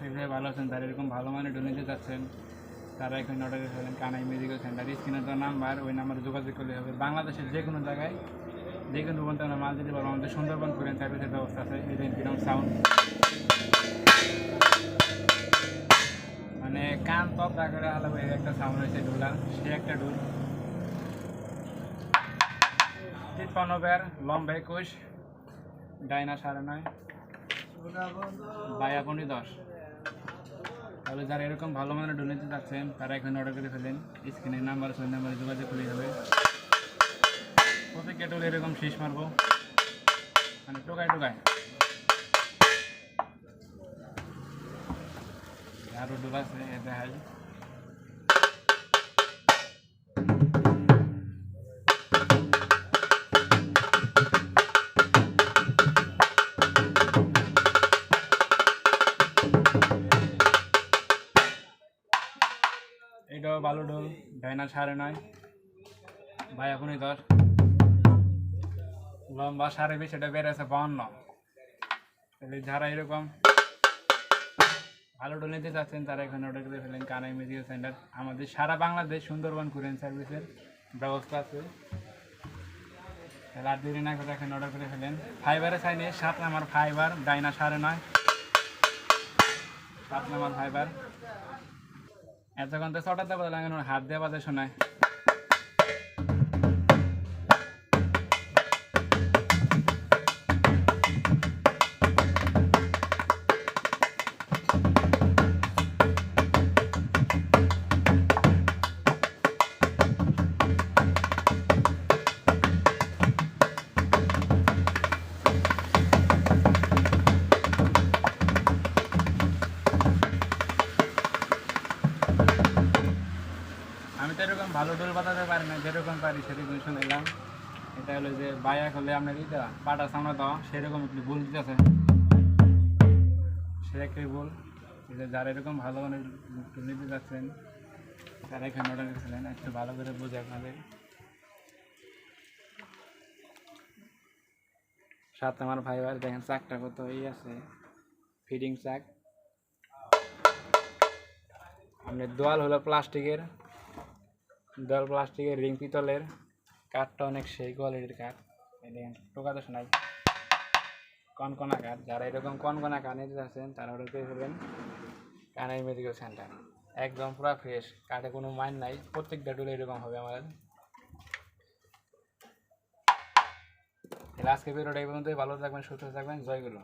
ব্যবসায়ী ভালো আছেন, তারা এরকম ভালো মানে ডোল নিতে চাচ্ছেন, তারা এখানে অর্ডার করেন কানাই মেডিকেল সেন্টার। স্ক্রিনের তো নাম্বার, ওই নাম্বারে যোগাযোগ করলে হবে। বাংলাদেশের যে কোনো জায়গায় যে কোনো পর্যন্ত আমরা মাল দিতে পারবো। আমাদের সুন্দরবন কুরিয়ার সার্ভিসের ব্যবস্থা আছে। এই যে কিরম সাউন্ড, মানে কান তবদা করে আলাদা একটা সাউন্ড হয়েছে ডোলার, সে একটা ডোল। 53 বের, লম্বা 21, ডাইনা 9.5, বায়া 10। তাহলে যারা এরকম ভালো মানের ডোল নিতে চাচ্ছেন তারা এখানে অর্ডার করে ফেলেন। স্ক্রিনের নাম্বার আছে, ওই নাম্বারে যোগাযোগ করলেই হবে। প্রত্যেকটা ডোল এরকম শীষ মারবো, মানে টোকায় টোকায়। আরও ডোল আছে, দেখাই। এটাও ভালো ডোল, ডাইনা 9.5, বায়া 10, লম্বা 20.5, এটা বেড়েছে 52। তাহলে যারা এরকম ভালো ডোল নিতে চাচ্ছেন তারা এখানে অর্ডার করে ফেলেন কানাই মেডিকেল সেন্টার। আমাদের সারা বাংলাদেশ সুন্দরবন কুরিয়ার সার্ভিসের ব্যবস্থা আছে। তাহলে আর দেরি না করে এখানে অর্ডার করে ফেলেন। ফাইবারে চাইলে 7 number fibre, Dyna 9.5, 7 number fibre. এতক্ষণ তো চটাতে বদলে হাত দিয়ে বাজে শোনায়। আমি তো এরকম ভালো ডোল বাজাতে পারি না, যেরকম পারি সেরকম শুনলাম। এটা হলো যে বায়া করলে আপনার দিতে পাটা সামনে দেওয়া, সেরকম একটু ভুল দিতেছে, সে একটাই ভুল। যারা এরকম ভালো মানে ডোল নিতে যাচ্ছেন তারা এখানে অর্ডার করেছিলেন। একটু ভালো করে বুঝে আপনাদের। 7 নাম্বার ফাইবার, দেখেন চাকটা কত এই আছে, ফিডিং চাক। আপনার দোয়াল হলো প্লাস্টিকের, দোয়াল প্লাস্টিকের, রিং পিতলের, কাঠটা অনেক সেই কোয়ালিটির কাঠ। দেখেন টোকাতে শোনাই, কনকনা কাঠ। যারা এরকম কনকনা কাঠ নিতে চাচ্ছেন তারা অর্ডার করে ফেলবেন কানাই মেডিকেল সেন্টার। একদম পুরো ফ্রেশ, কাঠে কোনো মাইন নাই। প্রত্যেকটা ডোলে এরকম হবে আমাদের। আজকে ভিডিওটা এই পর্যন্তই। ভালো থাকবেন, সুস্থ থাকবেন, জয়গুলো।